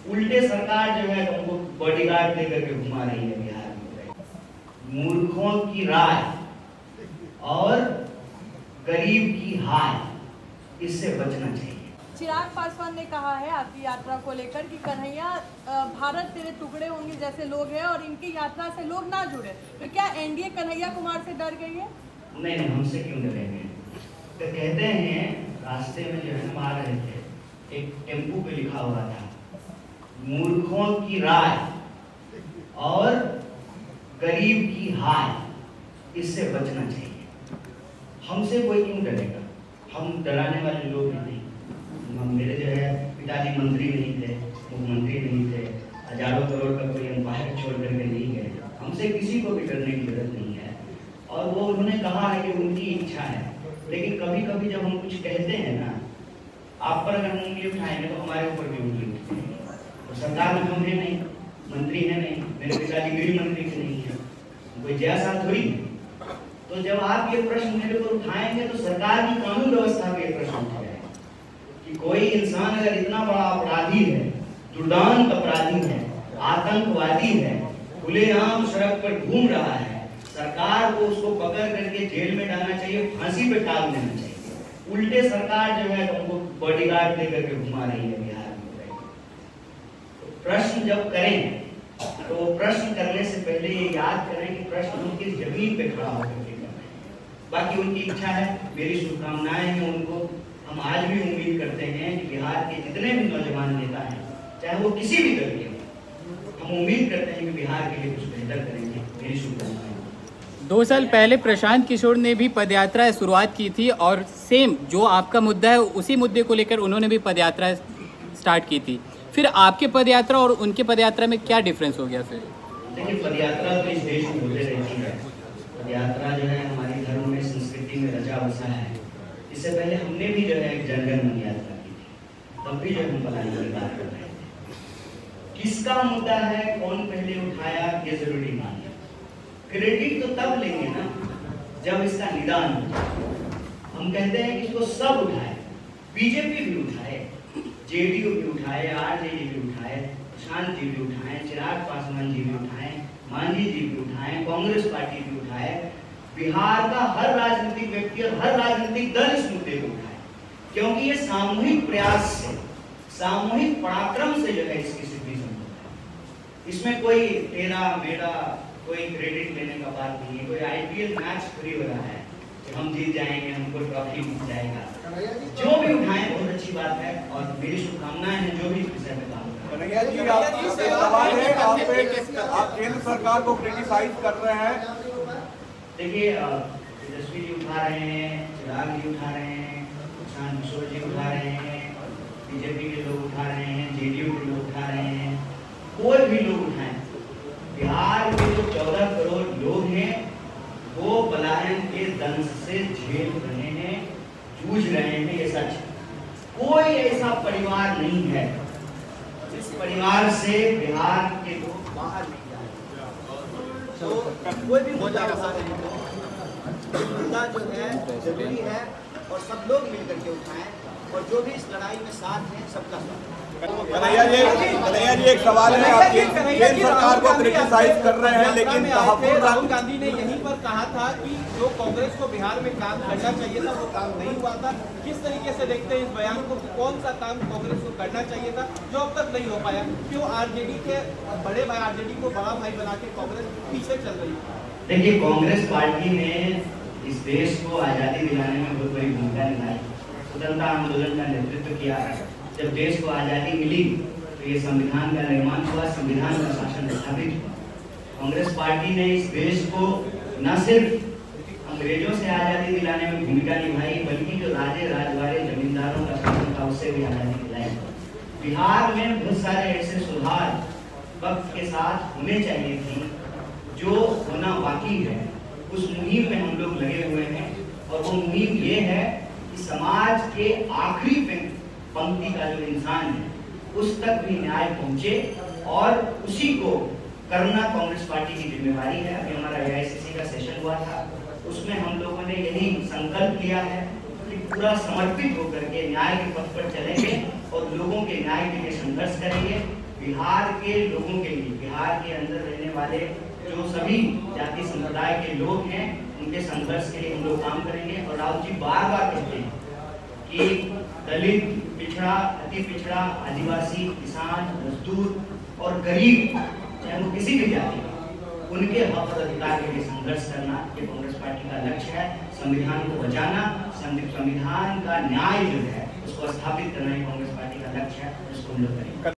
उल्टे सरकार जो है उनको बॉडीगार्ड लेकर के घुमा रही है बिहार में। मूर्खों की राय और गरीब की हाय, इससे बचना चाहिए। चिराग पासवान ने कहा है आपकी यात्रा को लेकर कि कन्हैया भारत तेरे टुकड़े होंगे जैसे लोग हैं और इनकी यात्रा से लोग ना जुड़े, तो क्या एनडीए कन्हैया कुमार से डर गई है? नहीं, हमसे क्यों डरेंगे। तो कहते हैं रास्ते में जो हम आ रहे थे, एक टेम्पू पे लिखा हुआ था मूर्खों की राय और गरीब की हाय, इससे बचना चाहिए। हमसे कोई क्यों डरेगा, हम डराने वाले लोग नहीं। मेरे जो है पिताजी मंत्री नहीं थे, मुख्यमंत्री नहीं थे, हजारों करोड़ का कोई एम्पायर छोड़ करके नहीं गए। हमसे किसी को भी डरने की जरूरत नहीं है। और वो उन्होंने कहा है कि उनकी इच्छा है, लेकिन कभी कभी जब हम कुछ कहते हैं ना, आप पर अगर उंगली उठाएंगे तो हमारे ऊपर भी उंगली उठाएंगे। तो सरकार में हम है नहीं, मंत्री है नहीं, मेरे पिताजी गृह मंत्री के नहीं है, कोई जैसा थोड़ी। तो जब आप ये प्रश्न मेरे को उठाएंगे तो सरकार की कानून व्यवस्था पे प्रश्न उठाएगा कि कोई इंसान अगर इतना बड़ा अपराधी है, दुर्दांत अपराधी है, आतंकवादी है, खुलेआम सड़क पर घूम रहा है, सरकार को उसको पकड़ करके जेल में डालना चाहिए, फांसी पे टाल देना चाहिए। उल्टे सरकार जो है उनको बॉडीगार्ड लेकर के घुमा रही है बिहार में। तो प्रश्न जब करें तो प्रश्न करने से पहले ये याद करें कि प्रश्न उनकी जमीन पे खड़ा होकर के करना है। बाकी उनकी इच्छा है, मेरी शुभकामनाएं हैं उनको। हम आज भी उम्मीद करते हैं कि बिहार के जितने भी नौजवान नेता हैं, चाहे वो किसी भी दल के हों, हम उम्मीद करते हैं कि बिहार के लिए कुछ बेहतर करेंगे। मेरी शुभकामनाएं। 2 साल पहले प्रशांत किशोर ने भी पदयात्रा शुरुआत की थी और सेम जो आपका मुद्दा है उसी मुद्दे को लेकर उन्होंने भी पदयात्रा स्टार्ट की थी। फिर आपके पदयात्रा और उनके पदयात्रा में क्या डिफरेंस हो गया? फिर देखिए, पदयात्रा तो इस देश में होते रहती है। पदयात्रा जो है हमारी धर्म में, संस्कृति में रचा बसा है। इससे पहले हमने भी जो है एक जनगण मन यात्रा की थी, तब भी जो हम पलायन की बात कर रहे थे। किसका मुद्दा है, कौन पहले उठाया, ये जरूरी नहीं है। क्रेडिट तो तब लेंगे ना जब इसका निदान हो। हम कहते हैं कि इसको सब उठाए, बीजेपी भी उठाए, जेडीयू भी उठाए, आरजेडी भी उठाए, प्रशांत जी भी उठाए, चिराग पासवान जी भी उठाए, मांझी जी भी उठाए, कांग्रेस पार्टी भी उठाए, बिहार का हर राजनीतिक व्यक्ति और हर राजनीतिक दल इस मुद्दे को उठाए, क्योंकि ये सामूहिक प्रयास से, सामूहिक पराक्रम से जो है इसकी सिद्धि संभव है। इसमें कोई तेरा मेरा कोई क्रेडिट लेने का बात नहीं है। कोई आईपीएल मैच फ्री हो रहा है कि हम जीत जाएंगे, हमको ट्रॉफी मिल जाएगा। जो भी उठाएं बहुत अच्छी बात है और मेरी शुभकामनाएं हैं जो भी इस विषय में काम कर रहे हैं। कन्हैया जी, सवाल है आप केंद्र सरकार को क्रिटिसाइज कर रहे हैं। देखिए, तेजस्वी जी उठा रहे हैं, चिराग जी उठा रहे हैं, प्रशांत किशोर जी उठा रहे हैं, बीजेपी के लोग उठा रहे हैं, जेडीयू के लोग उठा रहे हैं, कोई भी लोग उठाएं। बिहार के जो 14 करोड़ लोग हैं वो पलायन के दंश से झेल रहे हैं, जूझ रहे हैं, ये सच। कोई ऐसा परिवार नहीं है जिस परिवार से बिहार के लोग बाहर नहीं जाए। तो कोई भी मुद्दा जो है जरूरी है और सब लोग मिलकर के उठाएं, और जो भी इस लड़ाई में साथ हैं सबका साथ। कन्हैया जी, एक सवाल है, आप केंद्र सरकार को क्रिटिसाइज कर रहे हैं, लेकिन राहुल गांधी ने यहीं पर कहा था कि जो कांग्रेस को बिहार में काम करना चाहिए था वो काम नहीं हुआ था। किस तरीके से देखते हैं इस बयान को? कौन सा काम कांग्रेस को करना चाहिए था जो अब तक नहीं हो पाया? क्यों आरजेडी के बड़े भाई, आरजेडी को बड़ा भाई बना के कांग्रेस पीछे चल रही है? देखिए, कांग्रेस पार्टी ने इस देश को आजादी दिलाने में बहुत बड़ी भूमिका निभाई, स्वतंत्रता आंदोलन का नेतृत्व किया। जब देश को आजादी मिली तो ये संविधान का निर्माण हुआ, संविधान का शासन स्थापित हुआ। कांग्रेस पार्टी ने इस देश को न सिर्फ अंग्रेजों से आजादी दिलाने में भूमिका निभाई, बल्कि जो राजे राजवाड़े जमींदारों का शासन था उससे भी आजादी दिलाई। बिहार में बहुत सारे ऐसे सुधार वक्त के साथ होने चाहिए थे जो होना बाकी है। उस मुहिम में हम लोग लगे हुए हैं और वो मुहिम ये है कि समाज के आखिरी पंक्ति का जो इंसान है उस तक भी न्याय पहुंचे, और उसी को करना कांग्रेस पार्टी की जिम्मेवारी है। अभी हमारा एआईसीसी का सेशन हुआ था, उसमें हम लोगों ने यही संकल्प लिया है कि पूरा समर्पित होकर के न्याय के पथ पर चलेंगे और लोगों के न्याय के लिए संघर्ष करेंगे। बिहार के लोगों के लिए, बिहार के अंदर रहने वाले जो सभी जाति संप्रदाय के लोग हैं उनके संघर्ष के लिए हम लोग काम करेंगे। और राहुल जी बार बार कहते हैं कि दलित, पिछड़ा, अति पिछड़ा, आदिवासी, किसान, मजदूर और गरीब, चाहे वो किसी भी जाति का, उनके हक और अधिकार के लिए संघर्ष करना ये कांग्रेस पार्टी का लक्ष्य है। संविधान को बचाना, संविधान का न्याय जो है उसको स्थापित करना ही कांग्रेस पार्टी का लक्ष्य है, उसको हम लोग करेंगे।